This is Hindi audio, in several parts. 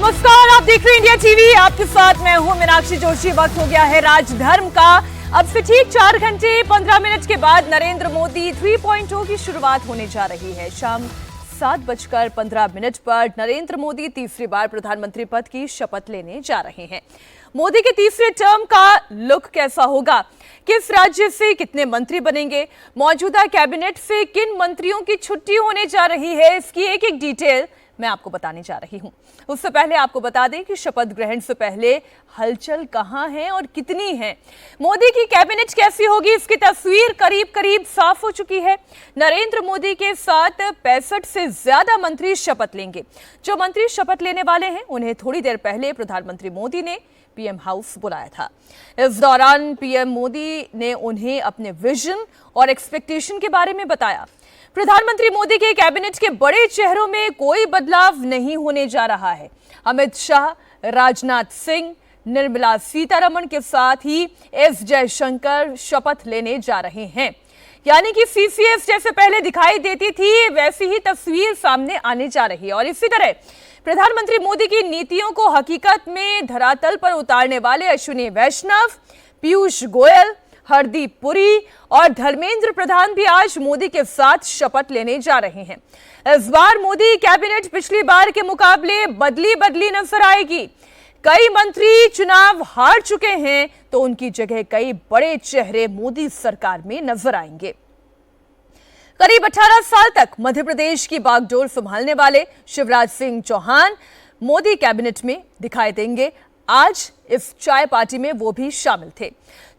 नमस्कार, आप देख रहे हैं इंडिया टीवी। आपके साथ मैं हूं मीनाक्षी जोशी। वक्त हो गया है राजधर्म का। अब से ठीक 4 घंटे 15 मिनट के बाद नरेंद्र मोदी 3.0 की शुरुआत होने जा रही है। शाम 7:15 पर नरेंद्र मोदी तीसरी बार प्रधानमंत्री पद की शपथ लेने जा रहे हैं। मोदी के तीसरे टर्म का लुक कैसा होगा, किस राज्य से कितने मंत्री बनेंगे, मौजूदा कैबिनेट से किन मंत्रियों की छुट्टी होने जा रही है, इसकी एक एक डिटेल मैं आपको बताने जा रही हूं। उससे पहले आपको बता दें कि शपथ ग्रहण से पहले हलचल कहां है और कितनी है, मोदी की कैबिनेट कैसी होगी, इसकी तस्वीर करीब करीब साफ हो चुकी है। नरेंद्र मोदी के साथ 65 से ज्यादा मंत्री शपथ लेंगे। जो मंत्री शपथ लेने वाले हैं उन्हें थोड़ी देर पहले प्रधानमंत्री मोदी ने पीएम हाउस बुलाया था। इस दौरान पीएम मोदी ने उन्हें अपने विजन और एक्सपेक्टेशन के बारे में बताया। प्रधानमंत्री मोदी के कैबिनेट के बड़े चेहरों में कोई बदलाव नहीं होने जा रहा है। अमित शाह, राजनाथ सिंह, निर्मला सीतारमण के साथ ही एस जयशंकर शपथ लेने जा रहे हैं। यानी कि सीसीएस जैसे पहले दिखाई देती थी वैसी ही तस्वीर सामने आने जा रही है। और इसी तरह प्रधानमंत्री मोदी की नीतियों को हकीकत में धरातल पर उतारने वाले अश्विनी वैष्णव, पीयूष गोयल, हरदीप पुरी और धर्मेंद्र प्रधान भी आज मोदी के साथ शपथ लेने जा रहे हैं। इस बार मोदी कैबिनेट पिछली बार के मुकाबले बदली नजर आएगी। कई मंत्री चुनाव हार चुके हैं तो उनकी जगह कई बड़े चेहरे मोदी सरकार में नजर आएंगे। करीब 18 साल तक मध्य प्रदेश की बागडोर संभालने वाले शिवराज सिंह चौहान मोदी कैबिनेट में दिखाई देंगे। आज इस चाय पार्टी में वो भी शामिल थे।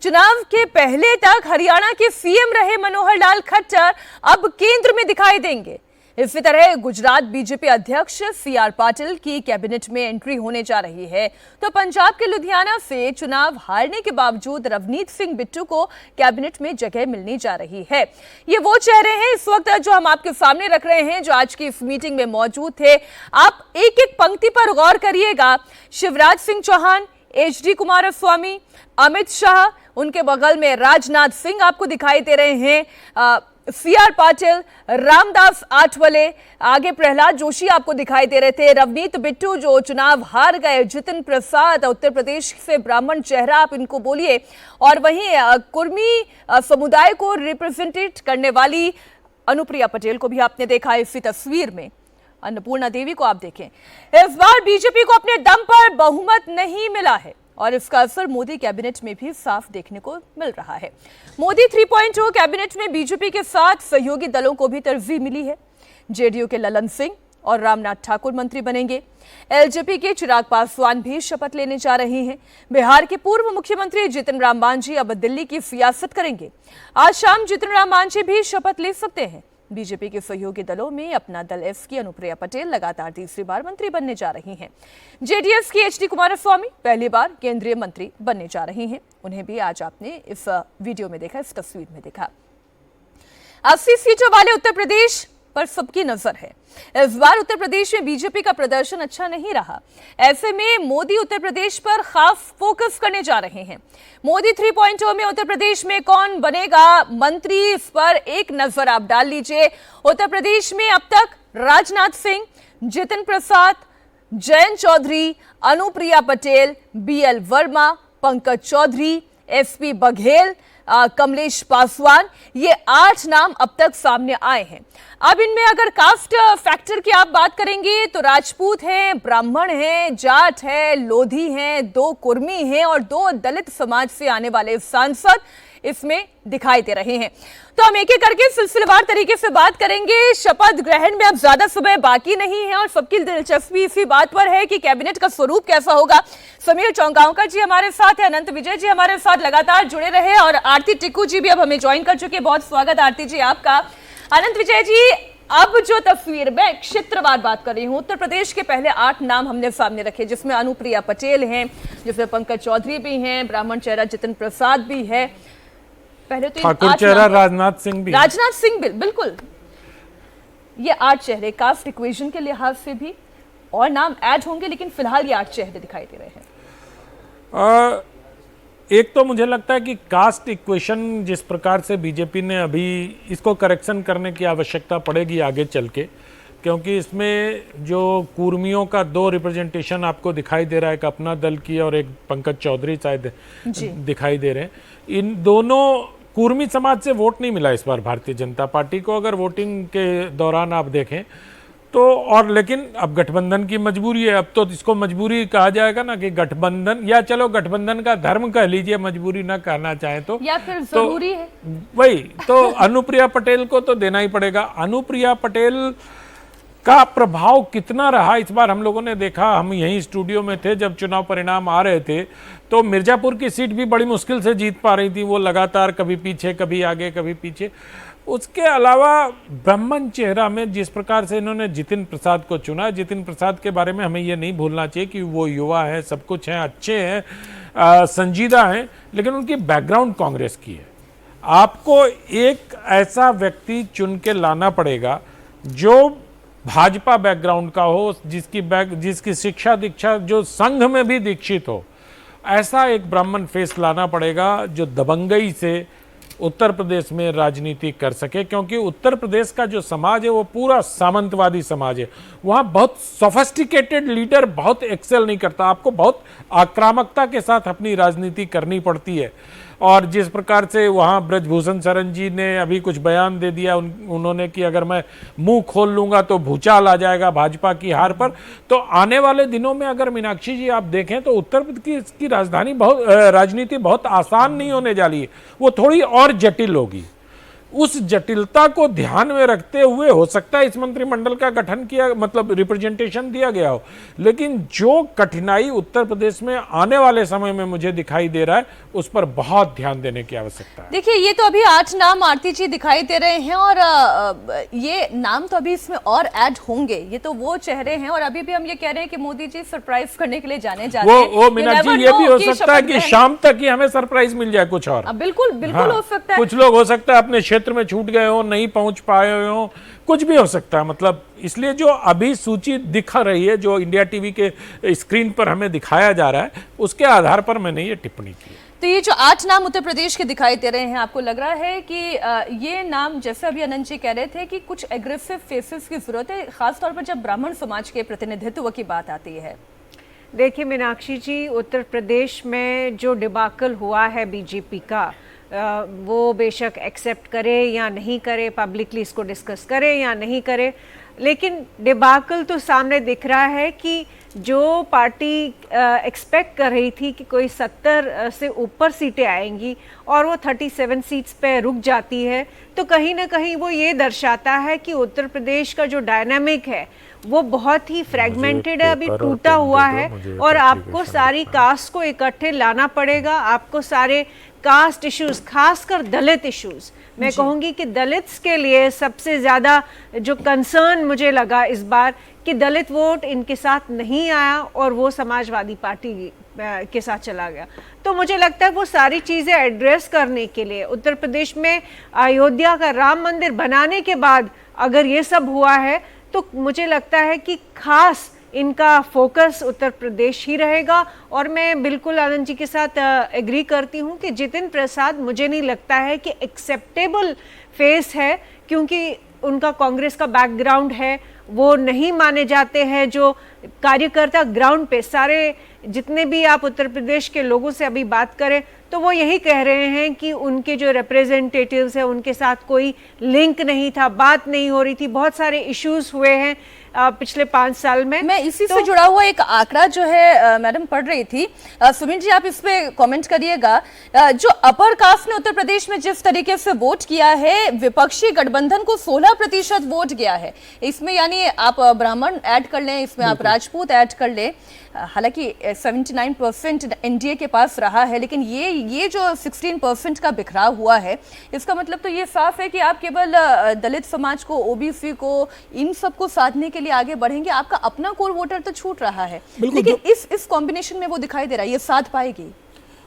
चुनाव के पहले तक हरियाणा के सीएम रहे मनोहर लाल खट्टर अब केंद्र में दिखाई देंगे। इसी तरह गुजरात बीजेपी अध्यक्ष सीआर पाटिल की कैबिनेट में एंट्री होने जा रही है। तो पंजाब के लुधियाना से चुनाव हारने के बावजूद रवनीत सिंह बिट्टू को कैबिनेट में जगह मिलनी जा रही है। ये वो चेहरे हैं इस वक्त जो हम आपके सामने रख रहे हैं, जो आज की इस मीटिंग में मौजूद थे। आप एक एक पंक्ति पर गौर करिएगा। शिवराज सिंह चौहान, एचडी कुमारस्वामी, अमित शाह, उनके बगल में राजनाथ सिंह आपको दिखाई दे रहे हैं, सीआर पाटिल, रामदास आठवले, आगे प्रहलाद जोशी आपको दिखाई दे रहे थे, रवनीत बिट्टू जो चुनाव हार गए, जितिन प्रसाद उत्तर प्रदेश से ब्राह्मण चेहरा आप इनको बोलिए, और वहीं कुर्मी समुदाय को रिप्रेजेंटेट करने वाली अनुप्रिया पटेल को भी आपने देखा इसी तस्वीर में। अन्नपूर्णा देवी को आप देखें। इस बार बीजेपी को अपने दम पर बहुमत नहीं मिला है और इसका असर मोदी कैबिनेट में भी साफ देखने को मिल रहा है। मोदी 3.0 कैबिनेट में बीजेपी के साथ सहयोगी दलों को भी तरजीह मिली है। जेडीयू के ललन सिंह और रामनाथ ठाकुर मंत्री बनेंगे। एलजेपी के चिराग पासवान भी शपथ लेने जा रहे हैं। बिहार के पूर्व मुख्यमंत्री जितन राम मांझी अब दिल्ली की सियासत करेंगे। आज शाम जितन राम मांझी भी शपथ ले सकते हैं। बीजेपी के सहयोगी दलों में अपना दल एस की अनुप्रिया पटेल लगातार तीसरी बार मंत्री बनने जा रही हैं। जेडीएस की एचडी कुमारस्वामी पहली बार केंद्रीय मंत्री बनने जा रही हैं। उन्हें भी आज आपने इस वीडियो में देखा, इस तस्वीर में देखा। 80 सीटों वाले उत्तर प्रदेश पर सबकी नजर है। इस बार उत्तर प्रदेश में बीजेपी का प्रदर्शन अच्छा नहीं रहा। ऐसे में मोदी उत्तर प्रदेश पर खास फोकस करने जा रहे हैं। मोदी 3.0 में उत्तर प्रदेश में कौन बनेगा मंत्री, इस पर एक नजर आप डाल लीजिए। उत्तर प्रदेश में अब तक राजनाथ सिंह, जितिन प्रसाद, जयंत चौधरी, अनुप्रिया पटेल, बीएल वर्मा, पंकज चौधरी, एसपी बघेल, कमलेश पासवान, ये 8 नाम अब तक सामने आए हैं। अब इनमें अगर कास्ट फैक्टर की आप बात करेंगे तो राजपूत हैं, ब्राह्मण हैं, जाट है, लोधी हैं, 2 कुर्मी हैं और 2 दलित समाज से आने वाले सांसद इसमें दिखाई दे रहे हैं। तो हम एक एक करके सिलसिलेवार तरीके से बात करेंगे। शपथ ग्रहण में अब ज्यादा समय बाकी नहीं है और सबकी दिलचस्पी इसी बात पर है कि कैबिनेट का स्वरूप कैसा होगा। समीर चौंगावकर जी हमारे साथ है, अनंत विजय जी हमारे साथ लगातार जुड़े रहे और आरती टिक्कू जी भी अब हमें ज्वाइन कर चुके हैं। बहुत स्वागत आरती जी आपका। अनंत विजय जी, अब जो तस्वीर मैं क्षेत्रवार बात कर रही हूँ, उत्तर प्रदेश के पहले 8 नाम हमने सामने रखे, जिसमें अनुप्रिया पटेल हैं, जिसमें पंकज चौधरी भी हैं, ब्राह्मण चेहरा जितिन प्रसाद भी है, पहले तो ठाकुर चेहरा राजनाथ सिंह भी, बिल्कुल। ये 8 चेहरे कास्ट इक्वेशन के लिहाज से भी और नाम ऐड होंगे, लेकिन फिलहाल ये 8 चेहरे दिखाई दे रहे हैं। एक तो मुझे लगता है कि कास्ट इक्वेशन जिस प्रकार से बीजेपी ने अभी इसको करेक्शन करने की आवश्यकता पड़ेगी आगे चल के, क्योंकि इसमें जो कुर्मियों का 2 रिप्रेजेंटेशन आपको दिखाई दे रहा है, एक अपना दल की और एक पंकज चौधरी शायद दिखाई दे रहे हैं। इन दोनों कुर्मी समाज से वोट नहीं मिला इस बार भारतीय जनता पार्टी को, अगर वोटिंग के दौरान आप देखें तो। और लेकिन अब गठबंधन की मजबूरी है, अब तो इसको मजबूरी कहा जाएगा ना, कि गठबंधन, या चलो गठबंधन का धर्म कह लीजिए, मजबूरी ना कहना चाहें तो, या फिर जरूरी है वही तो अनुप्रिया पटेल को तो देना ही पड़ेगा। अनुप्रिया पटेल का प्रभाव कितना रहा इस बार हम लोगों ने देखा। हम यहीं स्टूडियो में थे जब चुनाव परिणाम आ रहे थे, तो मिर्जापुर की सीट भी बड़ी मुश्किल से जीत पा रही थी वो, लगातार कभी पीछे कभी आगे कभी पीछे। उसके अलावा ब्राह्मण चेहरा में जिस प्रकार से इन्होंने जितिन प्रसाद को चुना, जितिन प्रसाद के बारे में हमें ये नहीं भूलना चाहिए कि वो युवा है, सब कुछ है, अच्छे हैं, संजीदा हैं, लेकिन उनकी बैकग्राउंड कांग्रेस की है। आपको एक ऐसा व्यक्ति चुन के लाना पड़ेगा जो भाजपा बैकग्राउंड का हो, जिसकी शिक्षा दीक्षा जो संघ में भी दीक्षित हो, ऐसा एक ब्राह्मण फेस लाना पड़ेगा जो दबंगई से उत्तर प्रदेश में राजनीति कर सके। क्योंकि उत्तर प्रदेश का जो समाज है वो पूरा सामंतवादी समाज है। वहाँ बहुत सोफिस्टिकेटेड लीडर बहुत एक्सेल नहीं करता, आपको बहुत आक्रामकता के साथ अपनी राजनीति करनी पड़ती है। और जिस प्रकार से वहाँ ब्रजभूषण शरण जी ने अभी कुछ बयान दे दिया उन्होंने कि अगर मैं मुंह खोल लूँगा तो भूचाल आ जाएगा भाजपा की हार पर। तो आने वाले दिनों में अगर मीनाक्षी जी आप देखें तो उत्तर प्रदेश की राजनीति बहुत आसान नहीं होने जा रही है, वो थोड़ी और जटिल होगी। उस जटिलता को ध्यान में रखते हुए हो सकता है इस मंत्रिमंडल का गठन किया, मतलब रिप्रेजेंटेशन दिया गया हो, लेकिन जो कठिनाई उत्तर प्रदेश में आने वाले समय में मुझे दिखाई दे रहा है उस पर बहुत ध्यान देने की आवश्यकता है। देखिए, ये तो अभी 8 नाम आरती जी दिखाई दे रहे हैं और ये नाम तो अभी इसमें और ऐड होंगे। ये तो वो चेहरे हैं और अभी भी हम ये कह रहे हैं कि मोदी जी सरप्राइज करने के लिए जाने जा रहे हैं। वो मीनाक्षी ये भी हो सकता है कि शाम तक ही हमें सरप्राइज मिल जाए कुछ और। बिल्कुल बिल्कुल हो सकता है। कुछ लोग हो सकता है अपने क्षेत्र में छूट गए हो, नहीं पहुंच पाए हो, कुछ भी हो सकता है। मतलब इसलिए जो अभी सूची दिख रही है, जो इंडिया टीवी के स्क्रीन पर हमें दिखाया जा रहा है, उसके आधार पर मैंने ये टिप्पणी की। तो ये जो 8 नाम उत्तर प्रदेश के दिखाई दे रहे हैं, आपको लग रहा है कि ये नाम, जैसे अभी अनंत जी कह रहे थे कि कुछ एग्रेसिव फेसेस की जरूरत है, खासतौर पर जब ब्राह्मण समाज के प्रतिनिधित्व की बात आती है? देखिए मीनाक्षी जी, उत्तर प्रदेश में जो डिबाकल हुआ है बीजेपी का, वो बेशक एक्सेप्ट करे या नहीं करे, पब्लिकली इसको डिस्कस करे या नहीं करे, लेकिन डिबाकल तो सामने दिख रहा है कि जो पार्टी एक्सपेक्ट कर रही थी कि कोई 70 से ऊपर सीटें आएंगी और वो 37 सीट्स पे रुक जाती है, तो कहीं ना कहीं वो ये दर्शाता है कि उत्तर प्रदेश का जो डायनामिक है वो बहुत ही फ्रेगमेंटेड है, अभी टूटा हुआ है। और आपको सारी कास्ट को इकट्ठे लाना पड़ेगा, आपको सारे कास्ट इश्यूज, खासकर दलित इश्यूज, मैं कहूँगी कि दलित्स के लिए सबसे ज़्यादा जो कंसर्न मुझे लगा इस बार कि दलित वोट इनके साथ नहीं आया और वो समाजवादी पार्टी के साथ चला गया। तो मुझे लगता है वो सारी चीज़ें एड्रेस करने के लिए उत्तर प्रदेश में अयोध्या का राम मंदिर बनाने के बाद अगर ये सब हुआ है, तो मुझे लगता है कि खास इनका फोकस उत्तर प्रदेश ही रहेगा। और मैं बिल्कुल आनंद जी के साथ एग्री करती हूँ कि जितिन प्रसाद मुझे नहीं लगता है कि एक्सेप्टेबल फेस है, क्योंकि उनका कांग्रेस का बैकग्राउंड है, वो नहीं माने जाते हैं। जो कार्यकर्ता ग्राउंड पे सारे जितने भी आप उत्तर प्रदेश के लोगों से अभी बात करें तो वो यही कह रहे हैं कि उनके जो रिप्रेजेंटेटिव्स हैं उनके साथ कोई लिंक नहीं था, बात नहीं हो रही थी, बहुत सारे इश्यूज हुए हैं पिछले 5 साल में। मैं इसी से जुड़ा हुआ एक आंकड़ा जो है मैडम पढ़ रही थी, सुमित जी आप इस पे कमेंट करिएगा। जो अपर कास्ट ने उत्तर प्रदेश में जिस तरीके से वोट किया है, विपक्षी गठबंधन को 16% वोट गया है। इसमें यानी आप ब्राह्मण ऐड कर लें, इसमें आप राजपूत ऐड कर लें, हालांकि 79% एनडीए के पास रहा है, लेकिन ये जो 16% का बिखराव हुआ है, इसका मतलब तो ये साफ है कि आप केवल दलित समाज को, ओबीसी को, इन सबको साधने के लिए आगे बढ़ेंगे, आपका अपना कोर वोटर तो छूट रहा है। लेकिन इस कॉम्बिनेशन में वो दिखाई दे रहा है, ये साध पाएगी।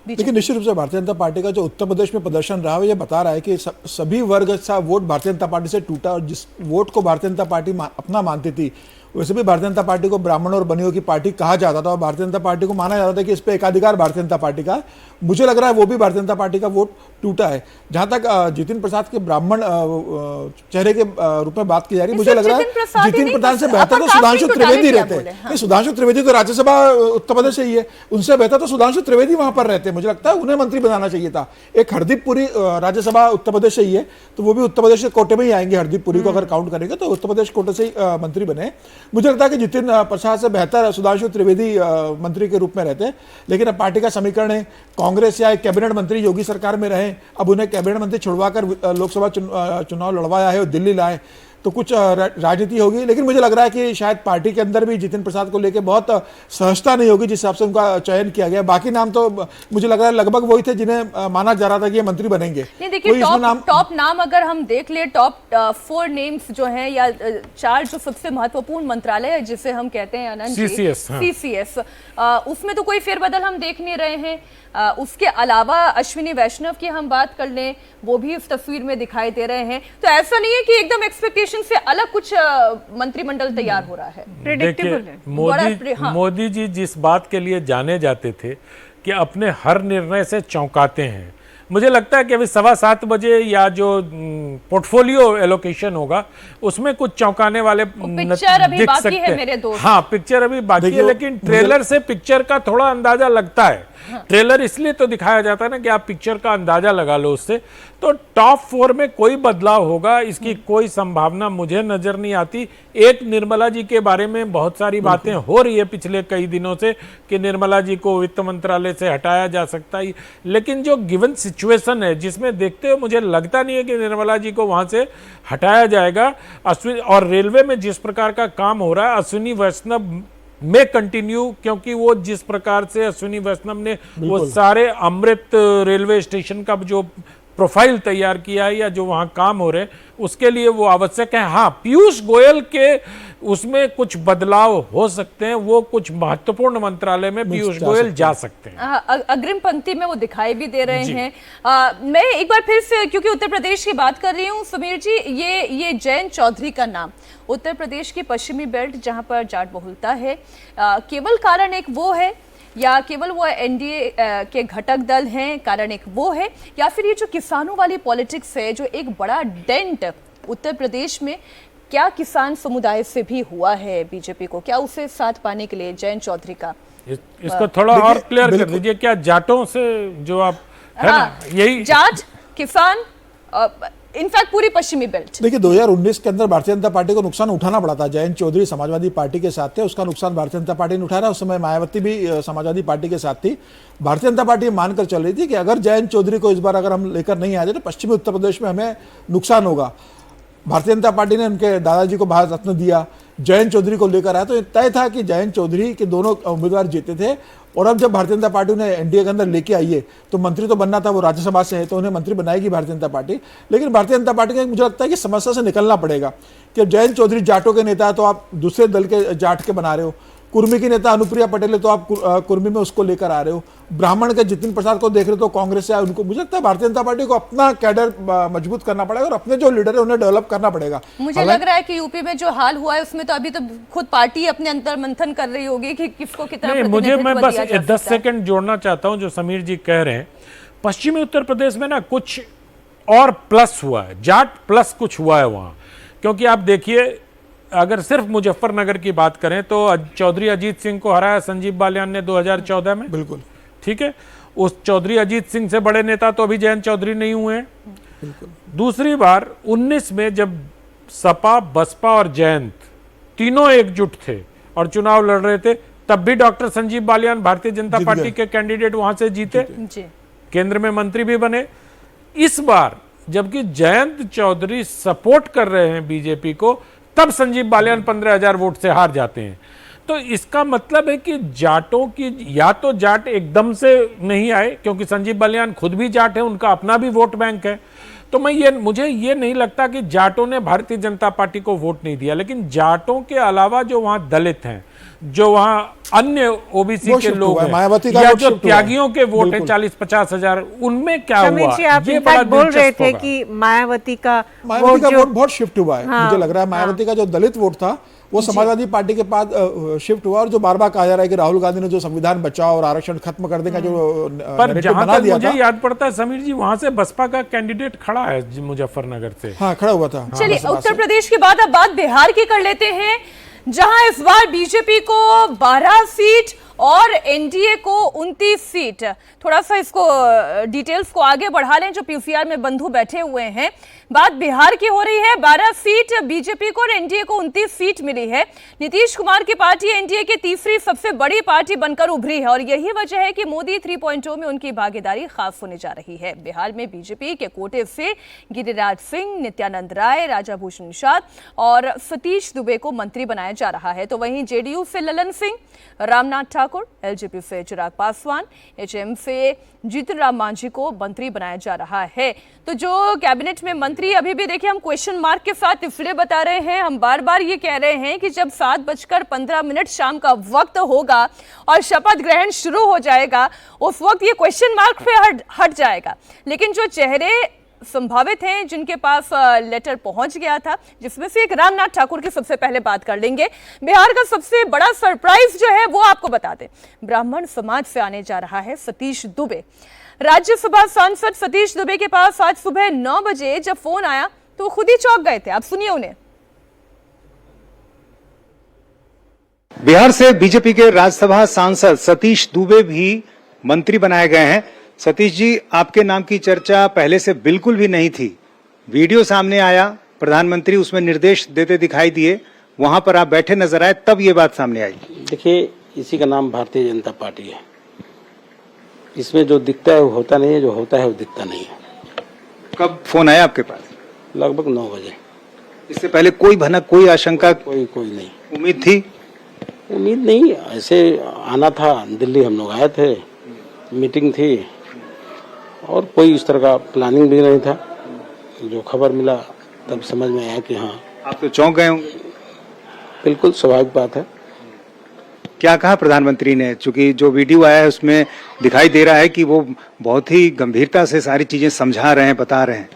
लेकिन निश्चित रूप से भारतीय जनता पार्टी का जो उत्तर प्रदेश में प्रदर्शन रहा है, ये बता रहा है कि सभी वर्ग का वोट भारतीय जनता पार्टी से टूटा और जिस वोट को भारतीय जनता पार्टी अपना मानती थी वैसे भी भारतीय जनता पार्टी को ब्राह्मण और बनियों की पार्टी कहा जाता था और भारतीय जनता पार्टी को माना जाता था कि इस पे एकाधिकार भारतीय जनता पार्टी का है। मुझे लग रहा है वो भी भारतीय जनता पार्टी का वोट टूटा है। जहां तक जितिन प्रसाद के ब्राह्मण चेहरे के रूप में बात की जा रही है, मुझे लग रहा है जितिन प्रसाद से बेहतर तो सुधांशु त्रिवेदी रहते हैं। नहीं, सुधांशु त्रिवेदी तो राज्यसभा उत्तर प्रदेश से ही है, उनसे बेहतर तो सुधांशु त्रिवेदी वहां पर रहते हैं। मुझे लगता है उन्हें मंत्री बनाना चाहिए था। एक हरदीप पुरी राज्यसभा उत्तर प्रदेश से ही है, तो वो भी उत्तर प्रदेश के कोटे में ही आएंगे। हरदीप पुरी को अगर काउंट करेंगे तो उत्तर प्रदेश कोटे से ही मंत्री बने। मुझे लगता है कि जितिन प्रसाद से बेहतर सुधांशु त्रिवेदी मंत्री के रूप में रहते हैं। लेकिन अब पार्टी का समीकरण है, कांग्रेस या एक कैबिनेट मंत्री योगी सरकार में रहे, अब उन्हें कैबिनेट मंत्री छुड़वाकर लोकसभा चुनाव लड़वाया है और दिल्ली लाए, तो कुछ राजनीति होगी। लेकिन मुझे लग रहा है कि शायद पार्टी के अंदर भी जितिन प्रसाद को लेकर बहुत सहजता नहीं होगी जिस हिसाब से उनका चयन किया गया। बाकी नाम तो मुझे लग रहा है लगभग वही थे जिन्हें माना जा रहा था कि ये मंत्री बनेंगे। नहीं, देखिए टॉप नाम अगर हम देख ले, टॉप 4 नेम्स जो हैं या 4 जो सबसे महत्वपूर्ण मंत्रालय है जिसे हम कहते हैं अनंत CCS, उसमें तो कोई फेरबदल हम देख नहीं रहे हैं। उसके अलावा अश्विनी वैष्णव की हम बात कर लें, वो भी इस तस्वीर में दिखाई दे रहे हैं। तो ऐसा नहीं है कि एकदम एक्सपेक्टेशन से अलग कुछ मंत्रिमंडल तैयार हो रहा है। प्रेडिक्टेबल है। मोदी जी जिस बात के लिए जाने जाते थे कि अपने हर निर्णय से चौंकाते हैं, मुझे लगता है कि अभी 7:15 बजे या जो पोर्टफोलियो एलोकेशन होगा उसमें कुछ चौंकाने वाले पिक्चर अभी बाकी है मेरे दोस्त। हाँ, पिक्चर अभी बाकी है, लेकिन ट्रेलर से पिक्चर का थोड़ा अंदाजा लगता है। ट्रेलर इसलिए तो दिखाया जाता है ना कि आप पिक्चर का अंदाजा लगा लो उससे। तो टॉप 4 में कोई बदलाव होगा इसकी कोई संभावना मुझे नजर नहीं आती। एक निर्मला जी के बारे में बहुत सारी बातें हो रही है पिछले कई दिनों से कि निर्मला जी को वित्त मंत्रालय से हटाया जा सकता है, लेकिन जो गिवन सिचुएशन है जिसमें देखते हुए मुझे लगता नहीं है कि निर्मला जी को वहां से हटाया जाएगा। अश्विनी और रेलवे में जिस प्रकार का काम हो रहा है, अश्विनी वैष्णव में कंटिन्यू, क्योंकि वो जिस प्रकार से अश्विनी वैष्णव ने वो सारे अमृत रेलवे स्टेशन का जो प्रोफाइल तैयार किया है या जो वहां काम हो रहे हैं उसके लिए वो आवश्यक है। हाँ, पीयूष गोयल के उसमें कुछ बदलाव हो सकते हैं, वो कुछ महत्वपूर्ण मंत्रालय में पीयूष गोयल जा सकते हैं। अग्रिम पंक्ति में वो दिखाई भी दे रहे हैं। मैं एक बार फिर से क्योंकि उत्तर प्रदेश की बात कर रही हूँ समीर जी, ये जयंत चौधरी का नाम उत्तर प्रदेश की पश्चिमी बेल्ट जहां पर जाट बहुलता है, केवल कारण एक वो है या केवल वो एनडीए के घटक दल हैं, कारण एक वो है, या फिर ये जो किसानों वाली पॉलिटिक्स है जो एक बड़ा डेंट उत्तर प्रदेश में क्या किसान समुदाय से भी हुआ है बीजेपी को, क्या उसे साथ पाने के लिए जयंत चौधरी का इसको थोड़ा और क्लियर कर दीजिए। क्या जाटों से जो आप है ना, यही जाट किसान इनफैक्ट पूरी पश्चिमी बेल्ट। देखिए 2019 के अंदर भारतीय जनता पार्टी को नुकसान उठाना पड़ा था। जयंत चौधरी समाजवादी पार्टी के साथ थे, उसका नुकसान भारतीय जनता पार्टी ने उठाया। उस समय मायावती भी समाजवादी पार्टी के साथ थी। भारतीय जनता पार्टी मानकर चल रही थी कि अगर जयंत चौधरी को इस बार अगर हम लेकर नहीं आए तो पश्चिमी उत्तर प्रदेश में हमें नुकसान होगा। भारतीय जनता पार्टी ने उनके दादाजी को भारत रत्न दिया, जयंत चौधरी को लेकर आया, तो तय था कि जयंत चौधरी के दोनों उम्मीदवार जीते थे। और अब जब भारतीय जनता पार्टी उन्हें एनडीए के अंदर लेके आई है तो मंत्री तो बनना था, वो राज्यसभा से है तो उन्हें मंत्री बनाएगी भारतीय जनता पार्टी। लेकिन भारतीय जनता पार्टी को मुझे लगता है कि समस्या से निकलना पड़ेगा कि जयंत चौधरी जाटों के नेता है तो आप दूसरे दल के जाट के बना रहे हो, कुर्मी की नेता अनुप्रिया पटेल है तो आप कुर्मी में उसको लेकर आ रहे हो, ब्राह्मण के जितिन प्रसाद को देख रहे हो तो कांग्रेस से उनको। मुझे लगता है भारतीय जनता पार्टी को अपना कैडर मजबूत करना पड़ेगा और अपने जो लीडर है उन्हें डेवलप करना पड़ेगा। मुझे लग रहा है कि यूपी में जो हाल हुआ है उसमें तो अभी तो खुद पार्टी अपने अंतर मंथन कर रही होगी कि किसको कितना। मुझे मैं बस 10 सेकंड जोड़ना चाहता हूं जो समीर जी कह रहे हैं। पश्चिमी उत्तर प्रदेश में ना कुछ और प्लस हुआ है, जाट प्लस कुछ हुआ है वहां, क्योंकि आप देखिए अगर सिर्फ मुजफ्फरनगर की बात करें तो चौधरी अजीत सिंह को हराया संजीव बालियान ने 2014 में। बिल्कुल ठीक है, उस चौधरी अजीत सिंह से बड़े नेता तो अभी जयंत चौधरी नहीं हुए हैं। बिल्कुल। दूसरी बार 19 में जब सपा, बसपा और जयंत तीनों एकजुट थे और चुनाव लड़ रहे थे, तब भी डॉक्टर संजीव बालियान भारतीय जनता पार्टी के कैंडिडेट वहां से जीते, केंद्र में मंत्री भी बने। इस बार जबकि जयंत चौधरी सपोर्ट कर रहे हैं बीजेपी को, तब संजीव बालियान 15,000 वोट से हार जाते हैं। तो इसका मतलब है कि जाटों की, या तो जाट एकदम से नहीं आए क्योंकि संजीव बालियान खुद भी जाट है, उनका अपना भी वोट बैंक है। तो मुझे ये नहीं लगता कि जाटों ने भारतीय जनता पार्टी को वोट नहीं दिया, लेकिन जाटों के अलावा जो वहां दलित हैं, जो वहाँ अन्य ओबीसी वो के shift लोग हुआ है, हैं, मायावती का या वोट जो shift हुआ है। त्यागियों के वोट है बिल्कुल। 40-50 हजार, उनमें क्या समीर हुआ, जी, आप ये in बड़ा fact बोल रहे दिलचस्प थे होगा। कि मायावती का मायावती का जो वोट बहुत शिफ्ट हुआ है। हाँ, मुझे लग रहा है मायावती का जो दलित वोट था वो समाजवादी पार्टी के पास शिफ्ट हुआ, और जो बार बार कहा जा रहा है कि राहुल गांधी ने जो संविधान बचाओ और आरक्षण खत्म कर देगा जो पर नैरेटिव जहां बना तक दिया मुझे था। याद पड़ता है समीर जी, वहां से बसपा का कैंडिडेट खड़ा है मुजफ्फरनगर से। हाँ, खड़ा हुआ था। चलिए, बसपा से। उत्तर प्रदेश के बाद अब बात बिहार की कर लेते हैं, जहां इस बार बीजेपी को 12 सीट और एनडीए को 29 सीट। थोड़ा सा इसको डिटेल्स को आगे बढ़ा लें, जो पीसीआर में बंधु बैठे हुए हैं। बात बिहार की हो रही है, 12 सीट बीजेपी को और एनडीए को 29 सीट मिली है। नीतीश कुमार की पार्टी एनडीए की तीसरी सबसे बड़ी पार्टी बनकर उभरी है और यही वजह है कि मोदी 3.0 में उनकी भागीदारी खास होने जा रही है। बिहार में बीजेपी के कोटे से गिरिराज सिंह, नित्यानंद राय, राजा भूषण निषाद और सतीश दुबे को मंत्री बनाया जा रहा है। तो वहीं जेडीयू से ललन सिंह, रामनाथ ठाकुर, एलजेपी से चिराग पासवान, एचएम से जीतन राम मांझी को मंत्री बनाया जा रहा है। तो जो कैबिनेट में मंत्री, अभी भी देखिए हम क्वेश्चन मार्क के साथ इसलिए बता रहे हैं, हम बार बार ये कह रहे हैं कि जब 7:15 शाम का वक्त होगा और शपथ ग्रहण शुरू हो जाएगा, उस वक्त ये क्वेश्चन मार्क पे हट जाएगा। लेकिन जो चेहरे संभावित हैं, जिनके पास लेटर पहुंच गया था, जिसमें से एक रामनाथ ठाकुर की सबसे पहले बात कर लेंगे। बिहार का सबसे बड़ा सरप्राइज जो है वो आपको बता दें, ब्राह्मण समाज से आने जा रहा है सतीश दुबे। राज्यसभा सांसद सतीश दुबे के पास आज सुबह 9 बजे जब फोन आया तो वो खुद ही चौंक गए थे। आप सुनिए उन्हें। बिहार से बीजेपी के राज्यसभा सांसद सतीश दुबे भी मंत्री बनाए गए हैं। सतीश जी, आपके नाम की चर्चा पहले से बिल्कुल भी नहीं थी। वीडियो सामने आया, प्रधानमंत्री उसमें निर्देश देते दिखाई दिए, वहां पर आप बैठे नजर आए, तब ये बात सामने आई। देखिए, इसी का नाम भारतीय जनता पार्टी है। इसमें जो दिखता है वो होता नहीं है, जो होता है वो दिखता नहीं है। कब फोन आया आपके पास? लगभग 9 बजे। इससे पहले कोई भनक, कोई आशंका, कोई नहीं उम्मीद थी? उम्मीद नहीं, ऐसे आना था। दिल्ली हम लोग आए थे, मीटिंग थी और कोई इस तरह का प्लानिंग भी नहीं था। जो खबर मिला तब समझ में आया कि हाँ। आप तो चौंक गए होंगे। बिल्कुल स्वाभाविक बात है। क्या कहा प्रधानमंत्री ने? चूंकि जो वीडियो आया है उसमें दिखाई दे रहा है कि वो बहुत ही गंभीरता से सारी चीजें समझा रहे हैं, बता रहे हैं।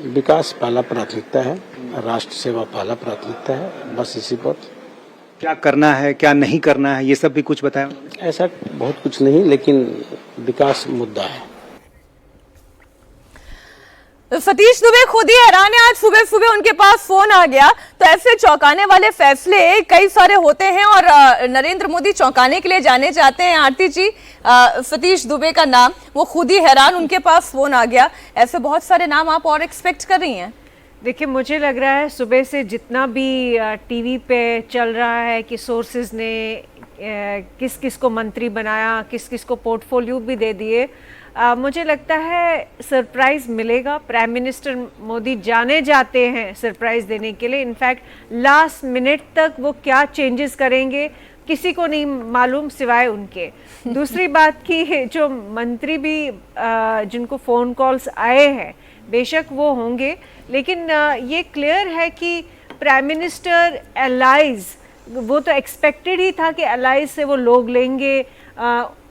विकास पहला प्राथमिकता है, राष्ट्र सेवा पहला प्राथमिकता है, बस इसी पर। क्या करना है, क्या नहीं करना है, ये सब भी कुछ बताया? ऐसा बहुत कुछ नहीं, लेकिन विकास मुद्दा है। सतीश दुबे खुद ही हैरान है, आज सुबह सुबह उनके पास फोन आ गया। तो ऐसे चौंकाने वाले फैसले कई सारे होते हैं और नरेंद्र मोदी चौंकाने के लिए जाने जाते हैं। आरती जी, सतीश दुबे का नाम, वो खुद ही हैरान, उनके पास फोन आ गया। ऐसे बहुत सारे नाम आप और एक्सपेक्ट कर रही हैं? देखिए, मुझे लग रहा है सुबह से जितना भी टीवी पे चल रहा है कि सोर्सेज ने किस किस को मंत्री बनाया, किस किस को पोर्टफोलियो भी दे दिए, मुझे लगता है सरप्राइज मिलेगा। प्राइम मिनिस्टर मोदी जाने जाते हैं सरप्राइज देने के लिए। इनफैक्ट लास्ट मिनट तक वो क्या चेंजेस करेंगे किसी को नहीं मालूम सिवाय उनके। दूसरी बात की, जो मंत्री भी जिनको फ़ोन कॉल्स आए हैं, बेशक वो होंगे, लेकिन ये क्लियर है कि प्राइम मिनिस्टर एलाइज, वो तो एक्सपेक्टेड ही था कि एलाइज से वो लोग लेंगे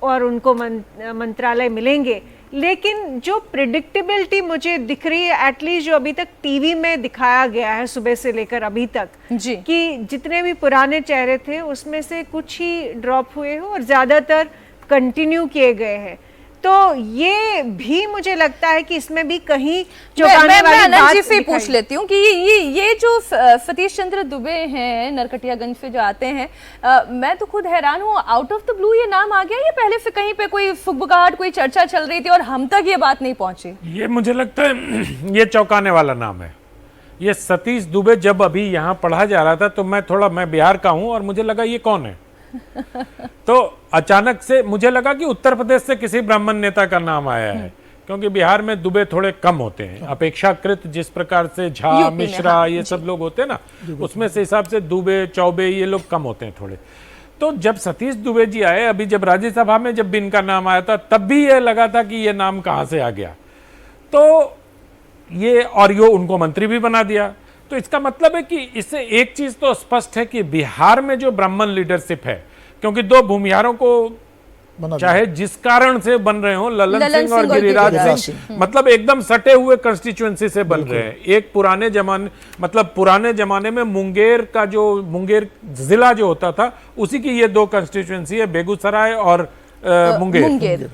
और उनको मंत्रालय मिलेंगे। लेकिन जो प्रिडिक्टेबिलिटी मुझे दिख रही है, एटलीस्ट जो अभी तक टीवी में दिखाया गया है सुबह से लेकर अभी तक जी, कि जितने भी पुराने चेहरे थे उसमें से कुछ ही ड्रॉप हुए हैं और ज़्यादातर कंटिन्यू किए गए हैं। तो ये भी मुझे लगता है कि इसमें भी कहीं मैं अनंत जी से पूछ लेती हूँ कि ये जो सतीश चंद्र दुबे हैं, नरकटियागंज से जो आते हैं, मैं तो खुद हैरान हूँ, आउट ऑफ द ब्लू ये नाम आ गया। ये पहले से कहीं पे कोई सुगबुगाहट, कोई चर्चा चल रही थी और हम तक ये बात नहीं पहुंची? ये मुझे लगता है ये चौंकाने वाला नाम है। ये सतीश दुबे जब अभी यहाँ पढ़ा जा रहा था तो मैं बिहार का हूँ और मुझे लगा ये कौन है। तो अचानक से मुझे लगा कि उत्तर प्रदेश से किसी ब्राह्मण नेता का नाम आया है, क्योंकि बिहार में दुबे थोड़े कम होते हैं अपेक्षाकृत। जिस प्रकार से झा, मिश्रा, ये सब लोग होते हैं ना, उसमें से हिसाब से दुबे, चौबे ये लोग कम होते हैं थोड़े। तो जब सतीश दुबे जी आए, अभी जब राज्यसभा में जब भी इनका नाम आया था, तब भी ये लगा था कि ये नाम कहाँ से आ गया। तो ये और यो उनको मंत्री भी बना दिया। तो इसका मतलब है कि इससे एक चीज तो स्पष्ट है कि बिहार में जो ब्राह्मण लीडरशिप है, क्योंकि दो भूमिहारों को चाहे जिस कारण से बन रहे हो, ललन सिंह और गिरिराज सिंह, मतलब एकदम सटे हुए कंस्टिट्यूएंसी से बन रहे हैं। एक पुराने जमाने में मुंगेर जिला जो होता था, उसी की ये दो कंस्टिट्यूएंसी है, बेगूसराय और मुंगेर।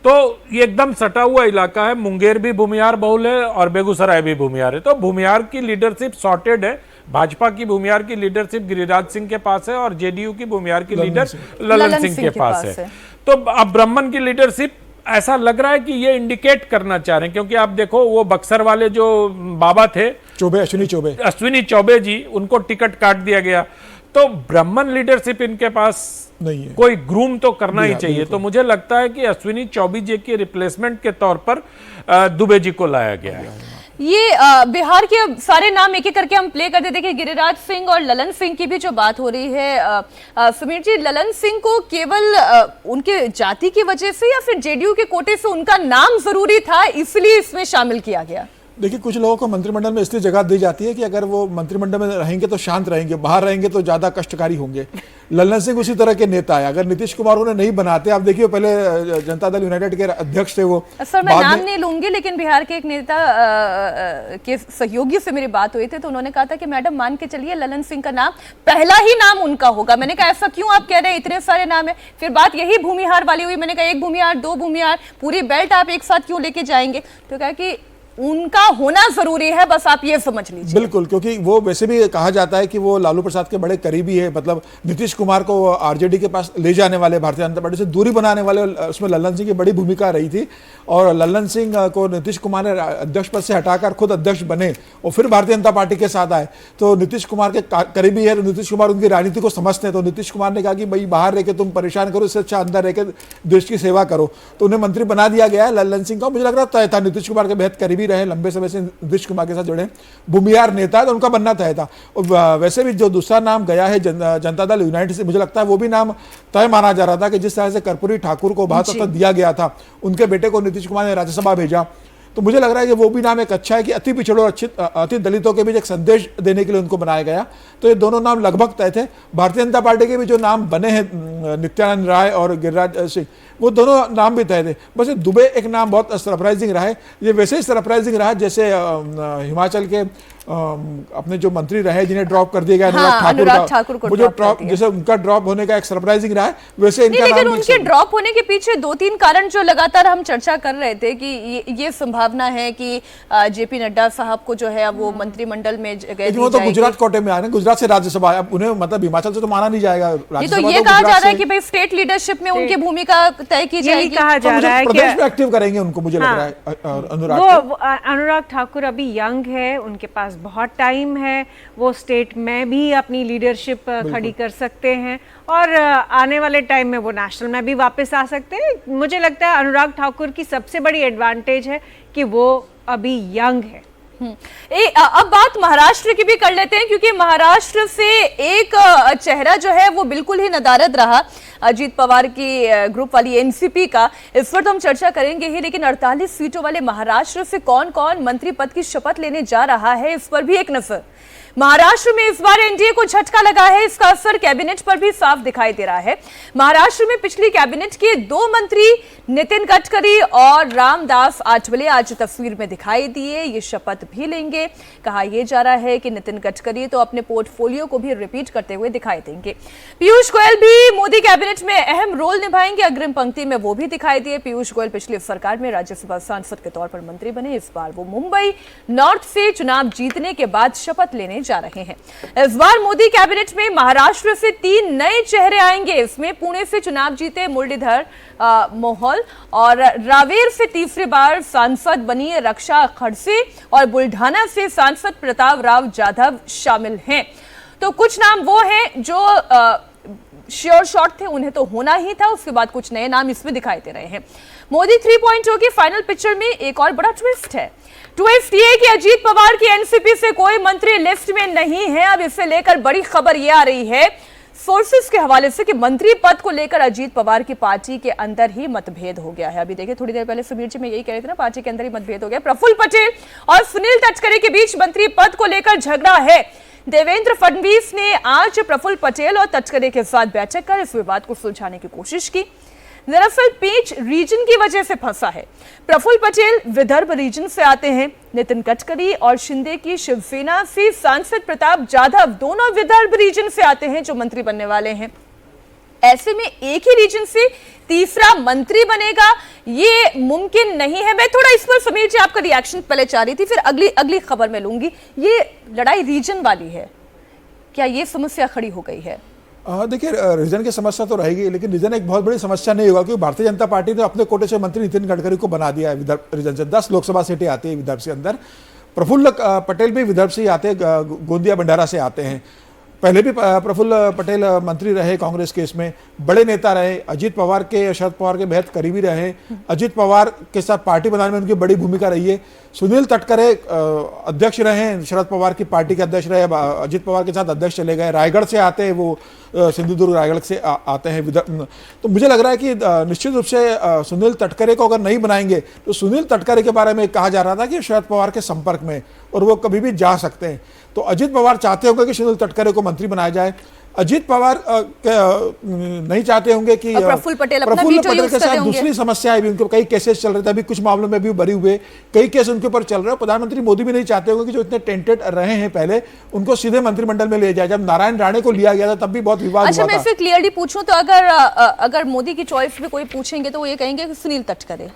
तो ये एकदम सटा हुआ इलाका है। मुंगेर भी भूमिहार बहुल है और बेगूसराय भी भूमिहार है। तो भूमिहार की लीडरशिप सॉर्टेड है। भाजपा की भूमिहार की लीडरशिप गिरिराज सिंह के पास है और जेडीयू की भूमिहार की लीडर ललन सिंह के पास है। तो अब ब्राह्मण की लीडरशिप ऐसा लग रहा है कि ये इंडिकेट करना चाह रहे हैं, क्योंकि आप देखो वो बक्सर वाले जो बाबा थे अश्विनी चौबे जी, उनको टिकट काट दिया गया। तो ब्राह्मण लीडरशिप इनके पास नहीं है, कोई ग्रूम तो करना ही चाहिए। तो मुझे लगता है कि अश्विनी चौबे जी के रिप्लेसमेंट के तौर पर दुबे जी को लाया गया है। ये बिहार के सारे नाम एक एक करके हम प्ले करते। देखिए, गिरिराज सिंह और ललन सिंह की भी जो बात हो रही है, सुमीर जी, ललन सिंह को केवल उनके जाति की वजह से या फिर जेडीयू के कोटे से उनका नाम जरूरी था इसलिए इसमें शामिल किया गया? देखिए, कुछ लोगों को मंत्रिमंडल में इसलिए जगह दी जाती है कि अगर वो मंत्रिमंडल में रहेंगे तो शांत रहेंगे, बाहर रहेंगे तो ज्यादा कष्टकारी होंगे। ललन सिंह उसी तरह के नेता है। अगर नीतीश कुमार उन्हें नहीं बनाते, आप देखिए पहले जनता दल यूनाइटेड के अध्यक्ष थे वो। सर, मैं नाम नहीं लूंगी, लेकिन बिहार के एक नेता के सहयोगी से मेरी बात हुई थी, तो उन्होंने कहा था कि मैडम मान के चलिए ललन सिंह का नाम पहला ही नाम उनका होगा। मैंने कहा ऐसा क्यों आप कह रहे हैं, इतने सारे नाम है। फिर बात यही भूमिहार वाली हुई। मैंने कहा एक भूमिहार, दो भूमिहार, पूरी बेल्ट आप एक साथ क्यों लेके जाएंगे? तो कहा कि उनका होना जरूरी है, बस आप ये समझ लीजिए। बिल्कुल, क्योंकि वो वैसे भी कहा जाता है कि वो लालू प्रसाद के बड़े करीबी है। मतलब नीतीश कुमार को आरजेडी के पास ले जाने वाले, भारतीय जनता पार्टी से दूरी बनाने वाले, उसमें ललन सिंह की बड़ी भूमिका रही थी। और ललन सिंह को नीतीश कुमार ने अध्यक्ष पद से हटाकर खुद अध्यक्ष बने और फिर भारतीय जनता पार्टी के साथ आए। तो नीतीश कुमार के करीबी है, तो नीतीश कुमार उनकी राजनीति को समझते हैं। तो नीतीश कुमार ने कहा कि भाई बाहर रह के तुम परेशान करो, इससे अच्छा अंदर रह के देश की सेवा करो। तो उन्हें मंत्री बना दिया गया है ललन सिंह का। मुझे लग रहा तय था, नीतीश कुमार के बेहद करीबी रहे, लंबे समय से नीतीश कुमार के साथ जुड़े, भूमिहार नेता है, तो उनका बनना तय था। और वैसे भी जो दूसरा नाम गया है जनता दल यूनाइटेड से, मुझे लगता है वो भी नाम तय माना जा रहा था कि जिस तरह से कर्पूरी ठाकुर को बहुत तक दिया गया था, उनके बेटे को नीतीश कुमार ने राज्यसभा भेजा। तो मुझे लग रहा है कि वो भी नाम एक अच्छा है कि अति पिछड़ों और अति दलितों के बीच एक संदेश देने के लिए उनको बनाया गया। तो ये दोनों नाम लगभग तय थे। भारतीय जनता पार्टी के भी जो नाम बने हैं, नित्यानंद राय और गिरिराज सिंह, वो दोनों नाम भी तय थे। बस दुबे एक नाम बहुत सरप्राइजिंग रहा है। ये वैसे ही सरप्राइजिंग रहा जैसे हिमाचल के अपने जो मंत्री रहे जिन्हें ड्रॉप कर दिया गया, अनुराग ठाकुर को मुझे ड्रॉप, जैसे उनका ड्रॉप होने का एक सरप्राइजिंग रहा है, वैसे इनका लेकिन उनके ड्रॉप होने के पीछे दो तीन कारण जो लगातार हम चर्चा कर रहे थे कि ये संभावना है कि जेपी नड्डा साहब को जो है वो मंत्रिमंडल में जगह दी वो तो जाएगी। गुजरात कोटे में आ रहे हैं, गुजरात से राज्यसभा, अब उन्हें मतलब हिमाचल से तो माना नहीं जाएगा। ये तो ये कहा जा रहा है कि भाई स्टेट लीडरशिप में उनकी भूमिका तय की जाएगी। कहा जा रहा है प्रदेश में एक्टिव करेंगे उनको, मुझे लग रहा है। अनुराग ठाकुर अभी यंग है, उनके पास बहुत टाइम है, वो स्टेट में भी अपनी लीडरशिप खड़ी कर सकते हैं और आने वाले टाइम में वो नेशनल में भी वापस आ सकते हैं। मुझे लगता है अनुराग ठाकुर की सबसे बड़ी एडवांटेज है कि वो अभी यंग है। अब बात महाराष्ट्र की भी कर लेते हैं, क्योंकि महाराष्ट्र से एक चेहरा जो है वो बिल्कुल ही नदारद रहा, अजीत पवार की ग्रुप वाली एनसीपी का। इस पर तो हम चर्चा करेंगे ही, लेकिन 48 सीटों वाले महाराष्ट्र से कौन कौन मंत्री पद की शपथ लेने जा रहा है, इस पर भी एक नजर। महाराष्ट्र में इस बार एनडीए को झटका लगा है, इसका असर कैबिनेट पर भी साफ दिखाई दे रहा है। महाराष्ट्र में पिछली कैबिनेट के 2 मंत्री नितिन गडकरी और रामदास आठवले आज तस्वीर में दिखाई दिए, ये शपथ भी लेंगे। कहा यह जा रहा है कि नितिन गडकरी तो अपने पोर्टफोलियो को भी रिपीट करते हुए दिखाई देंगे। पीयूष गोयल भी मोदी कैबिनेट में अहम रोल निभाएंगे, अग्रिम पंक्ति में वो भी दिखाई दिए। पीयूष गोयल पिछली सरकार में राज्यसभा सांसद के तौर पर मंत्री बने, इस बार वो मुंबई नॉर्थ से चुनाव जीतने के बाद शपथ लेने जा रहे हैं। इस बार मोदी कैबिनेट में महाराष्ट्र से 3 नए चेहरे आएंगे। इसमें पुणे से चुनाव जीते मुरलीधर मोहोल और रावेर से तीसरी बार सांसद बनी रक्षा खड़से और बुल्ढाना से सांसद प्रताप राव जाधव शामिल हैं। तो कुछ नाम वो हैं जो श्योर शॉट थे, उन्हें तो होना ही था। उसके बाद कुछ नए नाम इसमें दिखाई दे रहे हैं। मोदी 3.0 की फाइनल पिक्चर में एक और बड़ा ट्विस्ट है। ट्विस्ट ये कि अजीत पवार की एनसीपी से कोई मंत्री लिस्ट में नहीं है। अब इससे लेकर बड़ी खबर ये आ रही है, सोर्सेस के हवाले से कि मंत्री पद को लेकर अजीत पवार की पार्टी के अंदर ही मतभेद हो गया है। अभी देखिए, थोड़ी देर पहले समीर जी में यही कह रहे थे ना, पार्टी के अंदर ही मतभेद हो गया। प्रफुल्ल पटेल और सुनील तटकरे के बीच मंत्री पद को लेकर झगड़ा है। देवेंद्र फडणवीस ने आज प्रफुल्ल पटेल और तटकरे के साथ बैठक कर इस विवाद को सुलझाने की कोशिश की। दरअसल पेच रीजन की वजह से फंसा है। प्रफुल्ल पटेल विदर्भ रीजन से आते हैं। नितिन गडकरी और शिंदे की शिवसेना से सांसद प्रताप जाधव दोनों विदर्भ रीजन से आते हैं, जो मंत्री बनने वाले हैं। ऐसे में एक ही रीजन से तीसरा मंत्री बनेगा, ये मुमकिन नहीं है। मैं थोड़ा इस पर समीर जी आपका रिएक्शन पहले चाह रही थी, फिर अगली खबर में लूंगी। ये लड़ाई रीजन वाली है, क्या ये समस्या खड़ी हो गई है? देखिए, रीजन की समस्या तो रहेगी, लेकिन रीजन एक बहुत बड़ी समस्या नहीं होगा, क्योंकि भारतीय जनता पार्टी ने अपने कोटे से मंत्री नितिन गडकरी को बना दिया है विदर्भ रीजन से। 10 लोकसभा सीटें आती है विदर्भ से अंदर। प्रफुल्ल पटेल भी विदर्भ से ही आते हैं, गोंदिया भंडारा से आते हैं। पहले भी प्रफुल्ल पटेल मंत्री रहे कांग्रेस के, इसमें बड़े नेता रहे। अजीत पवार के, शरद पवार के बेहद करीबी रहे। अजीत पवार के साथ पार्टी बनाने में उनकी बड़ी भूमिका रही है। सुनील तटकरे अध्यक्ष रहे, शरद पवार की पार्टी के अध्यक्ष रहे। अजीत पवार के साथ अध्यक्ष चले गए। रायगढ़ से आते हैं वो, सिंधुदुर्ग रायगढ़ से आते हैं विदर्भ। तो मुझे लग रहा है कि निश्चित रूप से सुनील तटकरे को अगर नहीं बनाएंगे तो सुनील तटकरे के बारे में कहा जा रहा था कि शरद पवार के संपर्क में, और वो कभी भी जा सकते हैं। तो अजीत पवार चाहते होंगे कि सुनील तटकरे को मंत्री बनाया जाए। अजीत पवार नहीं चाहते होंगे कि प्रफुल्ल पटेल के साथ दूसरी समस्याएं भी, उनके कई केसेस चल रहे थे, अभी कुछ मामलों में भी भरे हुए कई केस उनके ऊपर चल रहे हैं। प्रधानमंत्री मोदी भी नहीं चाहते होंगे कि जो इतने टेंटेड रहे हैं पहले, उनको सीधे मंत्रिमंडल में ले जाए। जब नारायण राणे को लिया गया था तब भी बहुत विवाद अच्छा, हुआ था। मैं फिर क्लियरली पूछूं तो अगर मोदी की चॉइस में कोई पूछेंगे तो वो ये कहेंगे कि सुनील तटकरे।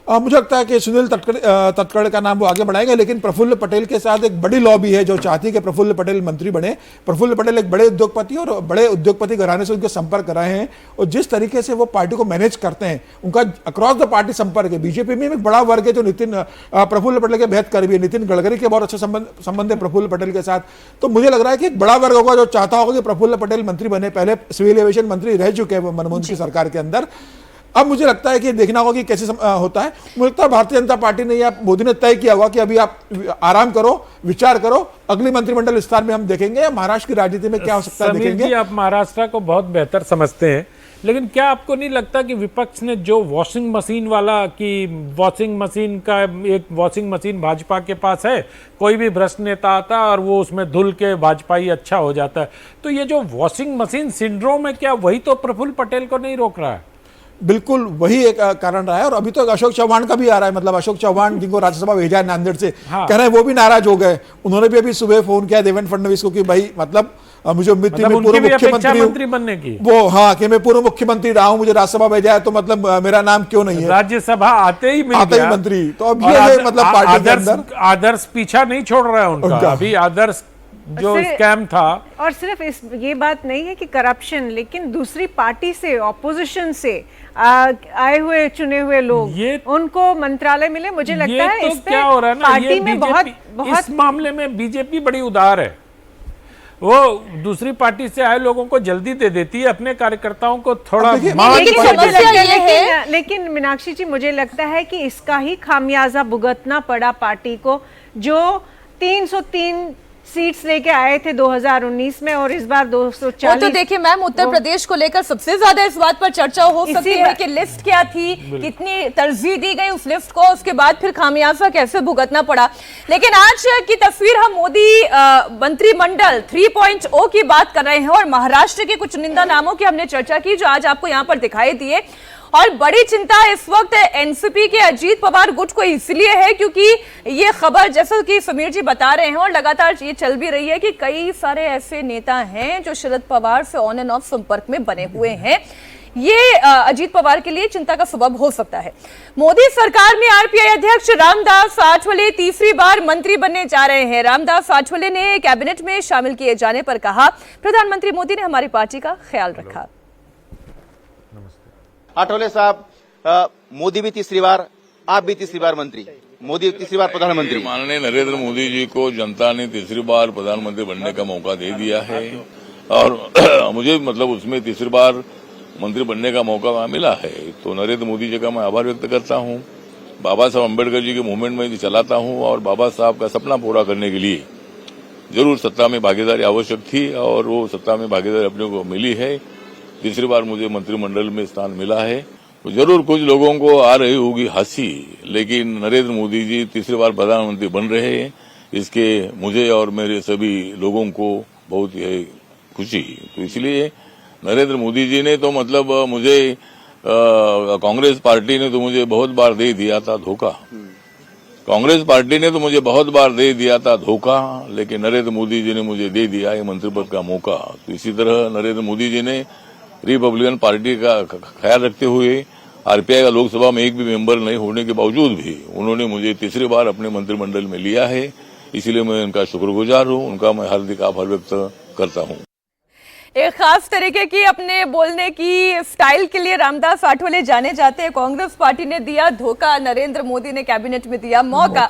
मुझे लगता है कि सुनील तटकरे का नाम वो आगे बढ़ाएंगे, लेकिन प्रफुल्ल पटेल के साथ एक बड़ी लॉबी है जो चाहती है कि प्रफुल्ल पटेल मंत्री बने। प्रफुल्ल पटेल एक बड़े उद्योगपति और बड़े उद्योगपति घराने से उनके संपर्क रहे हैं, और जिस तरीके से वो पार्टी को मैनेज करते हैं, उनका अक्रॉस द पार्टी संपर्क है। बीजेपी में एक बड़ा वर्ग है जो प्रफुल्ल पटेल के बेहद करीबी है। नितिन गडकरी के बहुत अच्छे संबंध है प्रफुल्ल पटेल के साथ। तो मुझे लग रहा है कि एक बड़ा वर्ग होगा जो चाहता होगा कि प्रफुल्ल पटेल मंत्री बने। पहले सिविल एविएशन मंत्री रह चुके हैं मनमोहन की सरकार के अंदर। अब मुझे लगता है कि देखना होगा कि कैसे होता है। मुझे लगता है भारतीय जनता पार्टी ने या मोदी ने तय किया हुआ कि अभी आप आराम करो, विचार करो, अगली मंत्रिमंडल विस्तार में हम देखेंगे, या महाराष्ट्र की राजनीति में क्या हो सकता है देखेंगे। जी, आप महाराष्ट्र को बहुत बेहतर समझते हैं, लेकिन क्या आपको नहीं लगता कि विपक्ष ने जो वॉशिंग मशीन वाला, कि वॉशिंग मशीन का एक वॉशिंग मशीन भाजपा के पास है, कोई भी भ्रष्ट नेता आता है और वो उसमें धुल के भाजपाई अच्छा हो जाता है, तो ये जो वॉशिंग मशीन सिंड्रोम है, क्या वही तो प्रफुल्ल पटेल को नहीं रोक रहा है? बिल्कुल वही एक कारण रहा है। और अभी तो अशोक चौहान का भी आ रहा है, मतलब अशोक चौहान जिनको राज्यसभा भेजा है नांदेड़ से, कह रहे हैं वो भी नाराज हो गए। उन्होंने भी अभी सुबह फोन किया देवेंद्र फडणवीस को कि भाई, मतलब मुझे उम्मीद थी मैं पूर्व मुख्यमंत्री बनने की, वो हाँ, कि मैं पूर्व मुख्यमंत्री रहा हूं, मुझे राज्यसभा भेजा है, तो मतलब मेरा नाम क्यों नहीं है? राज्यसभा आते ही मंत्री। तो अब ये मतलब पार्टी के अंदर आदर्श पीछा नहीं छोड़ रहा है उनका। अभी आदर्श जो स्कैम था, और सिर्फ ये बात नहीं है कि करप्शन, लेकिन दूसरी पार्टी से, ऑपोजिशन से आए हुए चुने हुए लोग, उनको मंत्रालय मिले। मुझे लगता है तो क्या हो रहा है ना, पार्टी में बहुत इस मामले में बीजेपी बड़ी उदार है। वो दूसरी पार्टी से आए लोगों को जल्दी दे देती है, अपने कार्यकर्ताओं को थोड़ा लेकिन मीनाक्षी जी, मुझे लगता है कि इसका ही खामियाजा भुगतना पड़ा पार्टी को, जो 303 सीट्स लेके आए थे 2019 में, और इस बार 240। तो देखिए मैम, उत्तर प्रदेश को लेकर सबसे ज्यादा इस बात पर चर्चा हो सकती है कि लिस्ट क्या थी, कितनी तरजीह दी गई उस लिस्ट को, उसके बाद फिर खामियाजा कैसे भुगतना पड़ा। लेकिन आज की तस्वीर, हम मोदी मंत्रिमंडल 3.0 की बात कर रहे हैं, और महाराष्ट्र के कुछ चुनिंदा नामों की हमने चर्चा की, जो आज आपको यहाँ पर दिखाई दिए। और बड़ी चिंता इस वक्त एनसीपी के अजीत पवार गुट को इसलिए है क्योंकि ये खबर, जैसा कि समीर जी बता रहे हैं और लगातार ये चल भी रही है, कि कई सारे ऐसे नेता हैं जो शरद पवार से ऑन एंड ऑफ संपर्क में बने हुए हैं। ये अजीत पवार के लिए चिंता का सबब हो सकता है। मोदी सरकार में आरपीआई अध्यक्ष रामदास आठवले तीसरी बार मंत्री बनने जा रहे हैं। रामदास आठवले ने कैबिनेट में शामिल किए जाने पर कहा, प्रधानमंत्री मोदी ने हमारी पार्टी का ख्याल रखा। आठवले साहब, मोदी भी तीसरी बार, आप भी तीसरी बार मंत्री, मोदी तीसरी बार प्रधानमंत्री। माननीय नरेंद्र मोदी जी को जनता ने तीसरी बार प्रधानमंत्री बनने का मौका दे दिया है, और मुझे मतलब उसमें तीसरी बार मंत्री बनने का मौका मिला है। तो नरेंद्र मोदी जी का मैं आभार व्यक्त करता हूं। बाबा साहब अम्बेडकर जी के मूवमेंट में चलाता हूं, और बाबा साहब का सपना पूरा करने के लिए जरूर सत्ता में भागीदारी आवश्यक थी और वो सत्ता में भागीदारी अपने को मिली है। तीसरी बार मुझे मंत्रिमंडल में स्थान मिला है। तो जरूर कुछ लोगों को आ रही होगी हंसी, लेकिन नरेंद्र मोदी जी तीसरी बार प्रधानमंत्री बन रहे हैं, इसके मुझे और मेरे सभी लोगों को बहुत ही खुशी। तो इसलिए नरेंद्र मोदी जी ने तो मतलब मुझे कांग्रेस पार्टी ने तो मुझे बहुत बार दे दिया था धोखा। कांग्रेस पार्टी ने तो मुझे बहुत बार दे दिया था धोखा, लेकिन नरेंद्र मोदी जी ने मुझे दे दिया है मंत्री पद का मौका। तो इसी तरह नरेंद्र मोदी जी ने रिपब्लिकन पार्टी का ख्याल रखते हुए आरपीआई का लोकसभा में एक भी मेंबर नहीं होने के बावजूद भी उन्होंने मुझे तीसरी बार अपने मंत्रिमंडल में लिया है। इसलिए मैं उनका शुक्रगुजार हूं, उनका मैं हार्दिक आभार व्यक्त करता हूं। एक खास तरीके की अपने बोलने की स्टाइल के लिए रामदास आठवले जाने जाते हैं। कांग्रेस पार्टी ने दिया धोखा, नरेंद्र मोदी ने कैबिनेट में दिया मौका।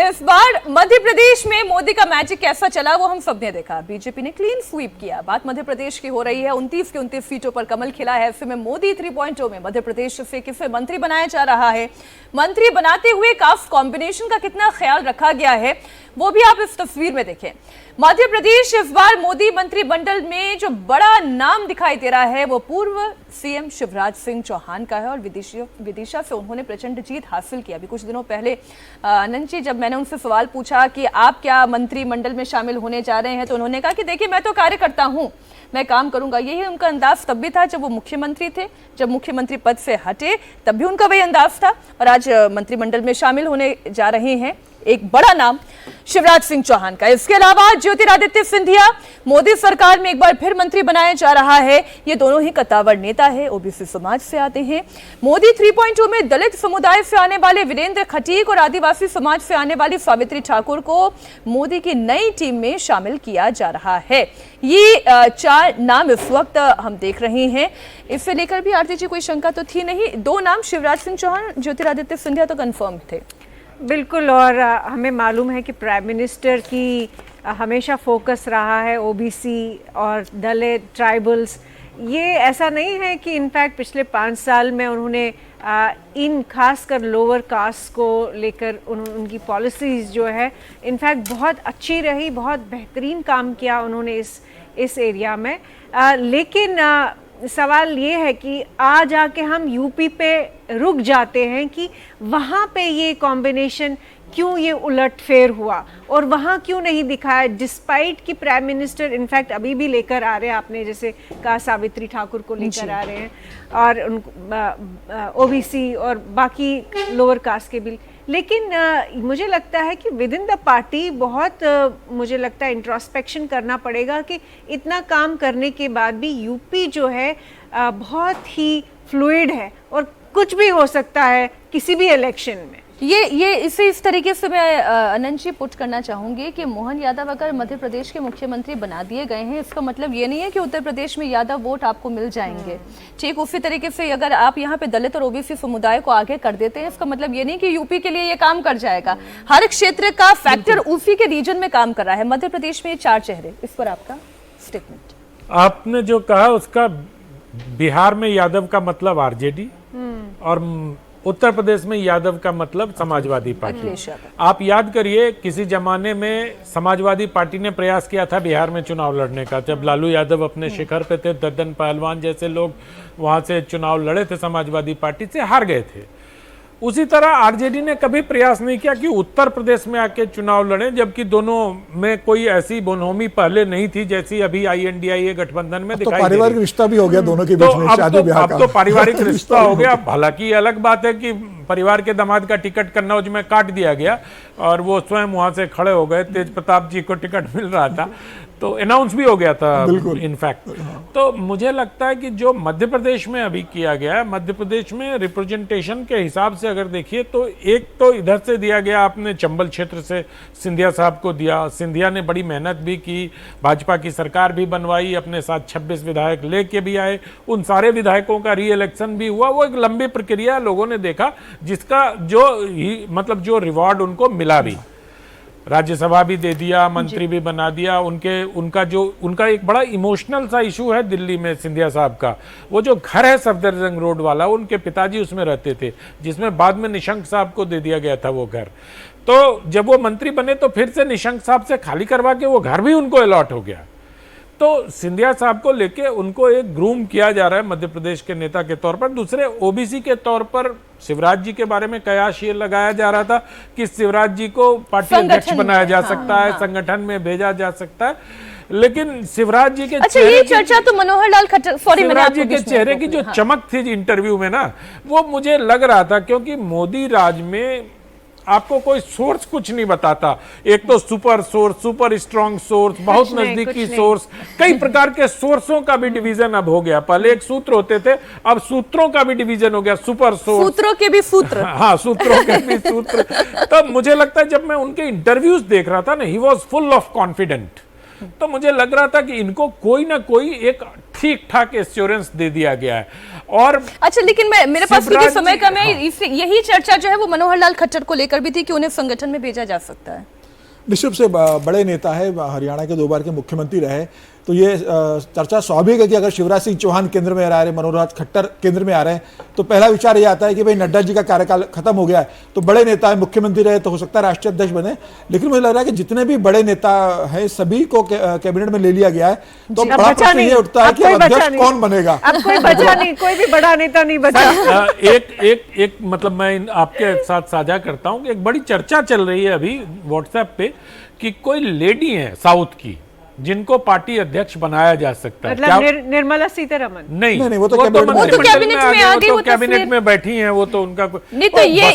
इस बार मध्य प्रदेश में मोदी का मैजिक कैसा चला वो हम सब ने देखा। बीजेपी ने क्लीन स्वीप किया। बात मध्य प्रदेश की हो रही है। 29 की 29 सीटों पर कमल खिला है। ऐसे में मोदी 3.0 में मध्य प्रदेश से किसे मंत्री बनाया जा रहा है, मंत्री बनाते हुए कास्ट कॉम्बिनेशन का कितना ख्याल रखा गया है, वो भी आप इस तस्वीर में देखें। मध्य प्रदेश इस बार मोदी मंत्रिमंडल में जो बड़ा नाम दिखाई दे रहा है वो पूर्व सीएम शिवराज सिंह चौहान का है और विदिशा से उन्होंने प्रचंड जीत हासिल की। अभी कुछ दिनों पहले आनंद जी, जब मैंने उनसे सवाल पूछा कि आप क्या मंत्रिमंडल में शामिल होने जा रहे हैं, तो उन्होंने कहा कि देखिए मैं तो कार्यकर्ता हूं, मैं काम करूंगा। यही उनका अंदाज तब भी था जब वो मुख्यमंत्री थे। जब मुख्यमंत्री पद से हटे तब भी उनका वही अंदाज था और आज मंत्रिमंडल में शामिल होने जा रहे हैं एक बड़ा नाम शिवराज सिंह चौहान का। इसके अलावा ज्योतिरादित्य सिंधिया मोदी सरकार में एक बार फिर मंत्री बनाया जा रहा है। ये दोनों ही कद्दावर नेता है, ओबीसी समाज से आते हैं। मोदी 3.0 में दलित समुदाय से आने वाले वीरेंद्र खटीक और आदिवासी समाज से आने वाली सावित्री ठाकुर को मोदी की नई टीम में शामिल किया जा रहा है। ये 4 नाम इस वक्त हम देख रहे हैं। इससे लेकर भी आरती जी कोई शंका तो थी नहीं। 2 नाम शिवराज सिंह चौहान, ज्योतिरादित्य सिंधिया तो कंफर्म थे। बिल्कुल, और हमें मालूम है कि प्राइम मिनिस्टर की हमेशा फोकस रहा है ओबीसी और दलित, ट्राइबल्स। ये ऐसा नहीं है कि इनफैक्ट पिछले 5 साल में उन्होंने इन खासकर लोअर कास्ट को लेकर उनकी पॉलिसीज़ जो है इनफैक्ट बहुत अच्छी रही, बहुत बेहतरीन काम किया उन्होंने इस एरिया में। लेकिन सवाल ये है कि आज आके हम यूपी पे रुक जाते हैं कि वहाँ पे ये कॉम्बिनेशन क्यों ये उलटफेर हुआ और वहाँ क्यों नहीं दिखाया, डिस्पाइट कि प्राइम मिनिस्टर इनफैक्ट अभी भी लेकर आ रहे हैं, आपने जैसे कहा सावित्री ठाकुर को लेकर आ रहे हैं और उनको ओबीसी और बाकी लोअर कास्ट के बिल। लेकिन मुझे लगता है कि विद इन द पार्टी बहुत मुझे लगता है इंट्रोस्पेक्शन करना पड़ेगा कि इतना काम करने के बाद भी यूपी जो है बहुत ही फ्लूइड है और कुछ भी हो सकता है किसी भी इलेक्शन में। ये इसे इस तरीके से मैं अनंत जी पुट करना चाहूंगी कि मोहन यादव अगर मध्य प्रदेश के मुख्यमंत्री बना दिए गए हैं, इसका मतलब ये नहीं है कि उत्तर प्रदेश में यादव वोट आपको मिल जाएंगे। ठीक उसी तरीके से अगर आप यहाँ पे दलित और ओबीसी समुदाय को आगे कर देते हैं, इसका मतलब ये नहीं कि यूपी के लिए ये काम कर जाएगा। हर क्षेत्र का फैक्टर उसी के रीजन में काम कर रहा है। मध्य प्रदेश में 4 चेहरे, इस पर आपका स्टेटमेंट। आपने जो कहा उसका बिहार में यादव का मतलब आरजेडी और उत्तर प्रदेश में यादव का मतलब समाजवादी पार्टी। आप याद करिए किसी जमाने में समाजवादी पार्टी ने प्रयास किया था बिहार में चुनाव लड़ने का, जब लालू यादव अपने शिखर पे थे, दद्दन पहलवान जैसे लोग वहां से चुनाव लड़े थे, समाजवादी पार्टी से हार गए थे। उसी तरह आरजेडी ने कभी प्रयास नहीं किया कि उत्तर प्रदेश में आके चुनाव लड़े, जबकि दोनों में कोई ऐसी बोनहोमी पहले नहीं थी जैसी अभी INDIA गठबंधन में दिखाई दे रही। पारिवारिक रिश्ता भी हो गया दोनों के बीच में, शादी ब्याह का। अब तो पारिवारिक रिश्ता हो गया। हालांकि अलग बात है कि परिवार के दामाद का टिकट कन्नौज में काट दिया गया और वो स्वयं वहां से खड़े हो गए। तेज प्रताप जी को टिकट मिल रहा था तो अनाउंस भी हो गया था इनफैक्ट। तो मुझे लगता है कि जो मध्य प्रदेश में अभी किया गया है, मध्य प्रदेश में रिप्रेजेंटेशन के हिसाब से अगर देखिए तो एक तो इधर से दिया गया, आपने चंबल क्षेत्र से सिंधिया साहब को दिया। सिंधिया ने बड़ी मेहनत भी की, भाजपा की सरकार भी बनवाई, अपने साथ 26 विधायक लेके भी आए, उन सारे विधायकों का री इलेक्शन भी हुआ। वो एक लंबी प्रक्रिया लोगों ने देखा जिसका जो रिवॉर्ड उनको मिला भी। राज्यसभा भी दे दिया, मंत्री भी बना दिया। उनका एक बड़ा इमोशनल सा इशू है दिल्ली में सिंधिया साहब का। वो जो घर है सफदरजंग रोड वाला, उनके पिताजी उसमें रहते थे, जिसमें बाद में निशंक साहब को दे दिया गया था वो घर। तो जब वो मंत्री बने तो फिर से निशंक साहब से खाली करवा के वो घर भी उनको अलॉट हो गया। तो सिंधिया साहब को लेके उनको एक ग्रूम किया जा रहा है मध्य प्रदेश के नेता के तौर पर। दूसरे ओबीसी के तौर पर शिवराज जी के बारे में कयास ये लगाया जा रहा था कि शिवराज जी को पार्टी अध्यक्ष बनाया जा सकता है, संगठन में भेजा जा सकता है। लेकिन शिवराज जी के अच्छा, ये चर्चा तो मनोहर लाल खट्टर, सॉरी, शिवराज जी के चेहरे की जो चमक थी इंटरव्यू में ना, वो मुझे लग रहा था, क्योंकि मोदी राज में आपको कोई सोर्स कुछ नहीं बताता। एक तो super source, super strong source, बहुत नजदीकी सोर्स, कई प्रकार के सोर्सों का भी डिवीजन अब हो गया। पहले एक सूत्र होते थे, अब सूत्रों का भी डिवीजन हो गया, सुपर सोर्स, सूत्रों के भी सूत्र। हाँ, सूत्रों के भी सूत्र। तब मुझे लगता है जब मैं उनके इंटरव्यूज देख रहा था ना, he was full of confident. तो मुझे लग रहा था कि इनको कोई ना कोई एक ठीक ठाक एश्योरेंस दे दिया गया है। और अच्छा, लेकिन मेरे पास क्योंकि समय कम है, यही चर्चा जो है वो मनोहर लाल खट्टर को लेकर भी थी कि उन्हें संगठन में भेजा जा सकता है। निश्चित रूप से बड़े नेता है, हरियाणा के 2 बार के मुख्यमंत्री रहे, तो ये चर्चा स्वाभाविक है कि अगर शिवराज सिंह चौहान केंद्र में आ रहे हैं, मनोहर खट्टर केंद्र में आ रहे हैं, तो पहला विचार ये आता है कि भाई नड्डा जी का कार्यकाल खत्म हो गया है, तो बड़े नेता है, मुख्यमंत्री रहे, तो हो सकता है राष्ट्रीय अध्यक्ष बने। लेकिन मुझे लग रहा है कि जितने भी बड़े नेता है सभी को कैबिनेट में ले लिया गया है। तो बड़ा प्रश्न ये उठता है कि अध्यक्ष कौन बनेगा? अब कोई बचा नहीं, कोई भी बड़ा नेता नहीं बचा। एक मतलब मैं आपके साथ साझा करता हूं कि एक बड़ी चर्चा चल रही है अभी व्हाट्सएप पे कि कोई लेडी है साउथ की जिनको पार्टी अध्यक्ष बनाया जा सकता है। मतलब निर्मला सीतारमण? नहीं, वो तो कैबिनेट में आ गई, वो कैबिनेट में बैठी हैं, वो तो उनका नहीं। तो ये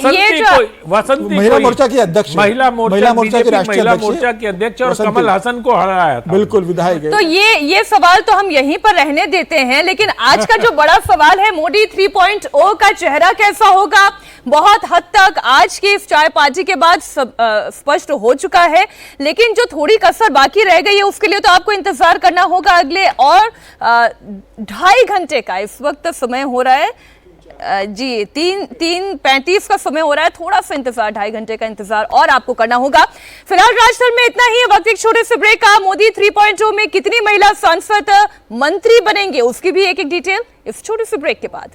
वसंती महिला मोर्चा की अध्यक्ष, महिला मोर्चा की अध्यक्ष और कमल हसन को हराया था, बिल्कुल विधायक। तो ये सवाल तो हम यहीं पर रहने देते हैं, लेकिन आज का जो बड़ा सवाल है, मोदी 3.0 का चेहरा कैसा होगा? बहुत हद तक आज की इस चाय पार्टी के बाद स्पष्ट हो चुका है, लेकिन जो थोड़ी कसर बाकी रह गई है उसके लिए तो आपको इंतजार करना होगा अगले और 2.5 घंटे का इस वक्त समय हो रहा है जी, 3:35 का समय हो रहा है। थोड़ा सा इंतजार, 2.5 घंटे का इंतजार और आपको करना होगा। फिलहाल राजस्थान में इतना ही। वक्त एक छोटे से ब्रेक का। मोदी 3.0 में कितनी महिला सांसद मंत्री बनेंगे उसकी भी एक डिटेल इस छोटे से ब्रेक के बाद।